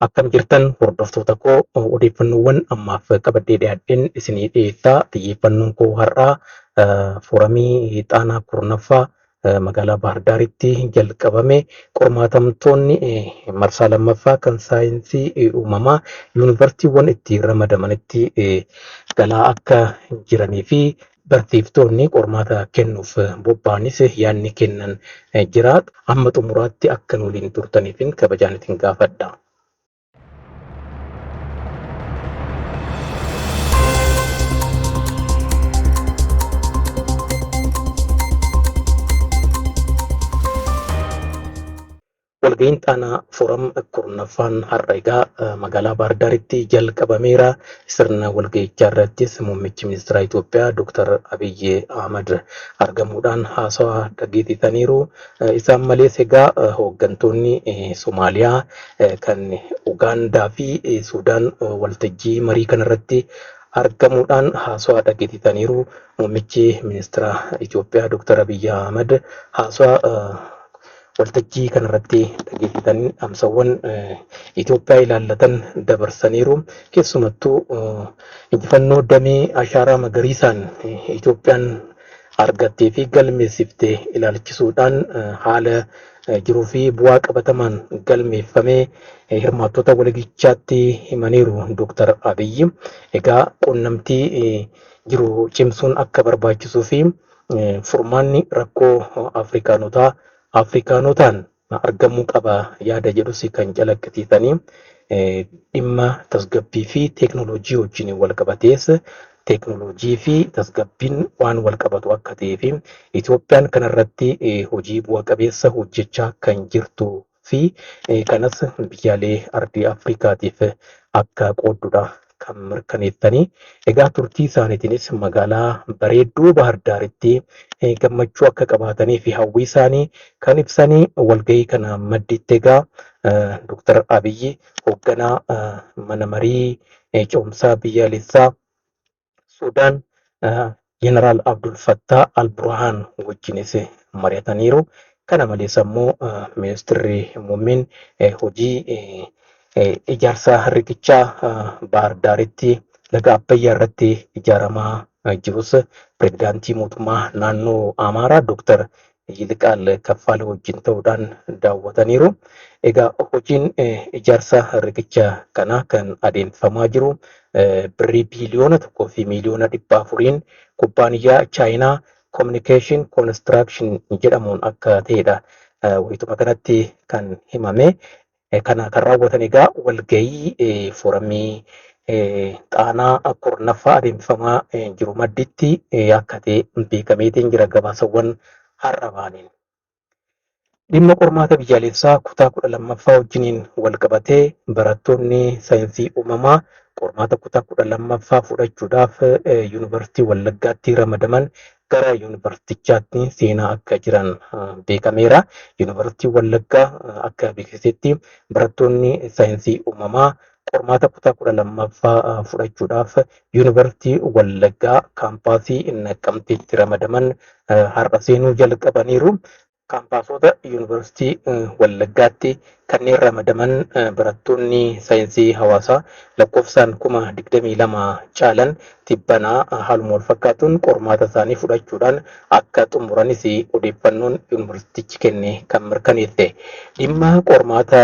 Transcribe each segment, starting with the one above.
Akkam jirtan hordoftoota koo odeeffannoowwan ammaaf qabadhee dhiyaadheen isinii dhiyeessaa. Xiyyeeffannoon koo har'aa foorumii Xaanaa Kurnaffaa magaalaa Baahir Daaritti jalqabame qormaatamtoonni marsaa lammaffaa kan saayinsii uumamaa yuunivarsiitiiwwan itti ramadamanitti galaa akka jiranii fi barsiiftoonni qormaata kennuuf bobba'anis yaadni kennan jira. Amma xumuraatti akka waliin turtaniif kabajaan isin gaafadha. Walga'iin Xaanaa Fooram Kurnaffaan har'a egaa magaalaa Baahir Daaritti jalqabameera. Sirna walga'ichaa irrattis muummichi ministeera Itoophiyaa Dr. Abiy Ahmad argamuudhaan haasawaa dhageessisaniiru. Isaan malees egaa hooggantoonni Somaaliyaa kan Ugaandaa fi Suudaan waltajjii marii kanarratti argamuudhaan haasawaa dhageessisaniiru. Muummichi ministeera Itoophiyaa Dr. Abiy Ahmad haasawaa waltajjii kanarratti dhageessisanii dhaamsawwan Itoophiyaa ilaallatan dabarsaniiru. Keessumattuu injifannoo damee ashaaraa magariisaan Itoophiyaan argattee fi galmeessiftee ilaalchisuudhaan haala jiruu fi bu'aa qabatamaan galmeeffamee hirmaattota walga'ichaatti himaniiru Dr. Abiy. Egaa quunnamtii jiru cimsuun akka barbaachisuu fi furmaanni rakkoo Afrikaanotaan argamuu qaba yaada jedhus kan calaqqisiisanii dhimma tasgabbii fi teeknooloojii wajjin wal qabatees teeknooloojii fi tasgabbiin waan wal qabatu akka ta'ee fi Itoophiyaan kanarratti hojii bu'a qabeessa hojjechaa kan jirtuu fi kanas biyyaalee ardii Afrikaatiif akka qooddudha kan mirkaneessanii. Egaa turtii isaaniitiinis magaalaa bareedduu Baahir Daaritti gammachuu akka qabaatanii fi hawwii isaanii kan ibsanii walga'ii kana madditti egaa Dr. Abiy hoogganaa mana marii ce'umsaa biyyaalessaa Suudaan Jeneraal Abdul Fattah al-Burhaan wajjinis mari'ataniiru. Kana malees ammoo ministeerri muummeen hojii ijaarsa riqichaa Baahir Daaritti laga Abbayyaa irratti ijaaramaa jirus pirezidaantii mootummaa naannoo Amaaraa Dr. Yilqaal Kaffaale wajjin ta'uudhaan daawwataniiru. Egaa hojiin ijaarsa riqicha kanaa kan adeemsifamaa jiru birrii biiliyoona 1 fi miiliyoona 400 kubbaaniyyaa Chaayinaa Communication Construction jedhamuun akka ta'edha. Wayituma kanatti kan himame. Kana kan raawwatan egaa walga'ii foorumii Xaanaa Kurnaffaa adeemsifamaa jiru madditti akka ta'e beekameetiin jira gabaasawwan har'a baaniin. Dhimma qormaata biyyaalessaa kutaa 12ffaa wajjiniin wal qabatee barattoonni saayinsii uumamaa qormaata kutaa 12ffaa fudhachuudhaaf yuunivarsiitii Wallaggaatti ramadaman gara yuunivarsiitichaatti seenaa akka jiran beekameera. Yuunivarsiitii Wallaggaa akka beeksisetti barattoonni saayinsii uumamaa qormaata kutaa 12ffaa fudhachuudhaaf yuunivarsiitii Wallaggaa kaampaasii Naqqamteetti ramadaman har'a seenuu jalqabaniiru. Kaampaasota yuunivarsiitii Wallaggaatti kanneen ramadaman barattoonni saayinsii hawaasaa lakkoofsaan 22,000 caalan tibbanaa haaluma wal fakkaatuun qormaata isaanii fudhachuudhaan akka xumuranis odeeffannoon yuunivarsiitichi kenne kan mirkaneesse. Dhimma qormaata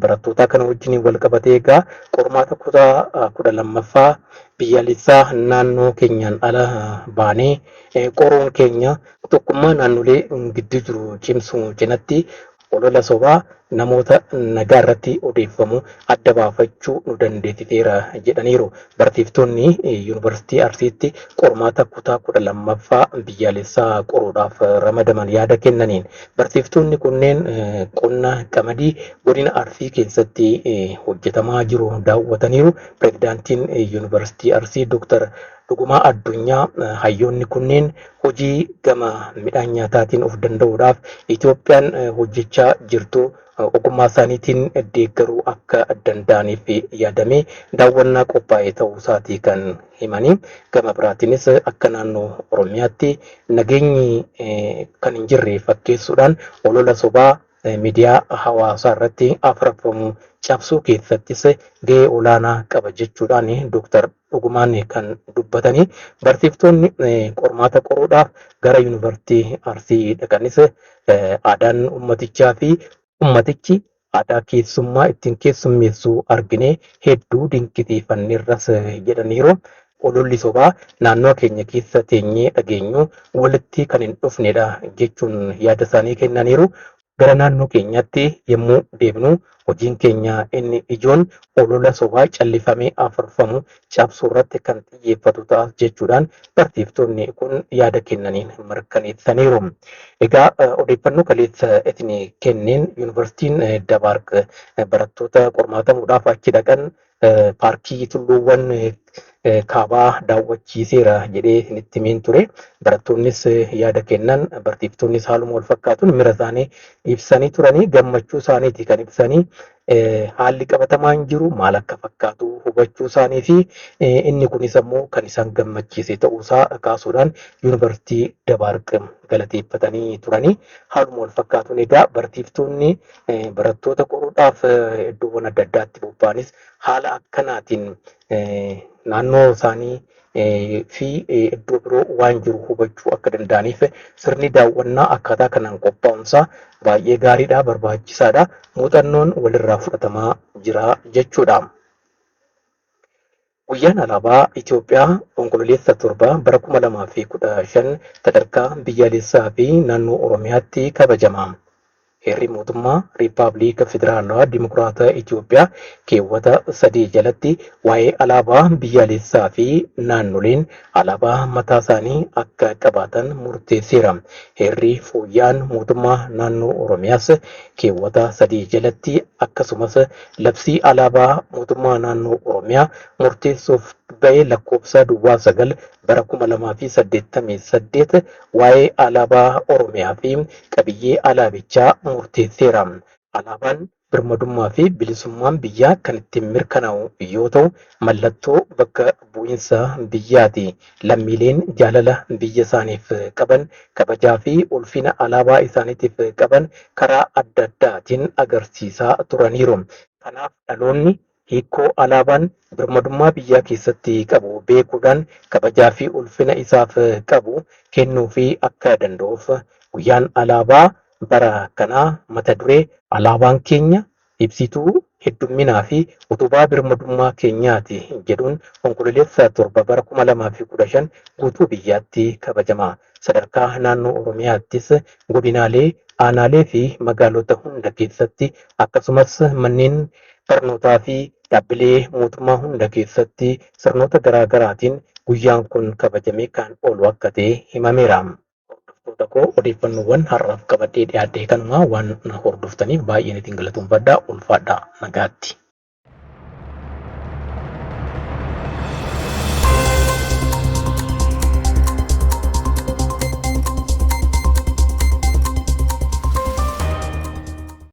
barattootaa kana wajjin wal qabatee egaa qormaata kutaa 12ffaa biyyaalessaa naannoo keenyaan ala baanee qoruun keenya tokkummaa naannolee gidduu jiru cimsuu cinatti olola sobaa namoota nagaa irratti odeeffamu adda baafachuu nu dandeessiseera jedhaniiru. Barsiiftonni yuunivarsiitii Arsiitti qormaata kutaa 12ffaa biyyaalessaa qoruudhaaf ramadaman yaada kennaniin barsiiftonni kunneen qonna qamadii godina Arsii keessatti hojjetamaa jiru daawwataniiru. Pirezidaantiin yuunivarsiitii Arsii Dr. Dhugumaa Addunyaa hayyoonni kunneen hojii gama midhaan nyaataatiin of danda'uudhaaf Itoophiyaan hojjechaa jirtu ogummaa isaaniitiin deeggaruu akka danda'aniif yaadamee daawwannaa qophaa'ee ta'uu isaatii kan himanii. Gama biraatiinis akka naannoo Oromiyaatti nageenyi kan hin jirre fakkeessuudhaan olola sobaa miidiyaa hawaasaa irratti afrafamu cabsuu keessattis gahee olaanaa qaba jechuudhaan Dooktar Dhugumaan kan dubbatanii barsiiftoonni qormaata qoruudhaaf gara yuunivarsiitii Arsii dhaqanis aadaan ummatichaa fi ummatichi aadaa keessummaa ittiin keessummeessuu argine hedduu dinqisiifanneerras jedhaniiru. Ololli sobaa naannoo keenya keessa teenyee dhageenyu walitti kan hin dhufnedha jechuun yaada isaanii kennaniiru. Gara naannoo keenyaatti yommuu deebinu hojiin keenya inni ijoon olola sobaa callifamee afarfamu cabsuu irratti kan xiyyeeffatu ta'a jechuudhaan barsiiftoonni kun yaada kennaniin mirkaneessaniiru. Egaa odeeffannoo kaleessa isin kenneen yuunivarsiitiin Dabaarq barattoota qormaatamuudhaaf achi dhaqan paarkii tulluuwwan kaabaa daawwachiiseera jedhee itti himeen ture. Barattoonnis yaada kennan barsiiftonnis haaluma wal fakkaatuun miira isaanii ibsanii turanii gammachuu isaaniiti kan ibsanii haalli qabatamaan jiru maal akka fakkaatu hubachuu isaanii fi inni kunis ammoo kan isaan gammachiise ta'uusaa kaasuudhaan yuunivarsiitii Dabaarq galateeffatanii turanii haaluma wal fakkaatuun egaa barsiiftoonni barattoota qoruudhaaf iddoowwan adda addaatti bobba'anis haala akkanaatiin naannoo isaanii fi iddoo biroo waan jiru hubachuu akka danda'aniif sirni daawwannaa akkaataa kanaan qophaa'umsaa baay'ee gaariidha, barbaachisaadha. Muuxannoon walirraa fudhatamaa jira jechuudha. Guyyaan alaabaa Itoophiyaa onkololeessa 7 bara 2015 sadarkaa biyyaalessaa fi naannoo Oromiyaatti kabajama. Heerri mootummaa Riippaabilika Federaalawaa Dimokiraataa Itoophiyaa keewwata 3 jalatti waa'ee alaabaa biyyaalessaa fi naannoleen alaabaa mataa isaanii akka qabaatan murteesseera. Heerri fooyyaan mootummaa naannoo Oromiyaas keewwata 3 jalatti akkasumas labsii alaabaa mootummaa naannoo Oromiyaa murteessuuf ba'ee lakkoofsa duwwaa 9 bara 2088 waa'ee alaabaa Oromiyaa fi qabiyyee alaabichaa murteesseera. Alaabaan birmadummaa fi bilisummaan biyyaa kan ittiin mirkanaa'u yoo ta'u mallattoo bakka bu'iinsa biyyaati. Lammiileen jaalala biyya isaaniif qaban kabajaa fi ulfina alaabaa isaaniitiif qaban karaa adda addaatiin agarsiisaa turaniiru. Kanaaf dhaloonni hiikoo alaabaan birmadummaa biyyaa keessatti qabu beekuudhaan kabajaa fi ulfina isaaf qabu kennuu fi akka danda'uuf guyyaan alaabaa bara kanaa mata duree alaabaan keenya ibsituu heddumminaa fi utubaa birmadummaa keenyaati jedhuun onkololeessa 7 bara 2015 guutuu biyyaatti kabajama. Sadarkaa naannoo Oromiyaattis godinaalee, aanaalee fi magaalota hunda keessatti akkasumas manneen barnootaa fi dhaabbilee mootummaa hunda keessatti sirnoota garaa garaatiin guyyaan kun kabajamee kan oolu akka ta'e himameera. Hordoftoota koo odeeffannoowwan har'aaf qabadhee dhiyaadhe kanuma waan hordoftaniif baay'een isin galateeffadha. Ulfaadhaa nagaatti.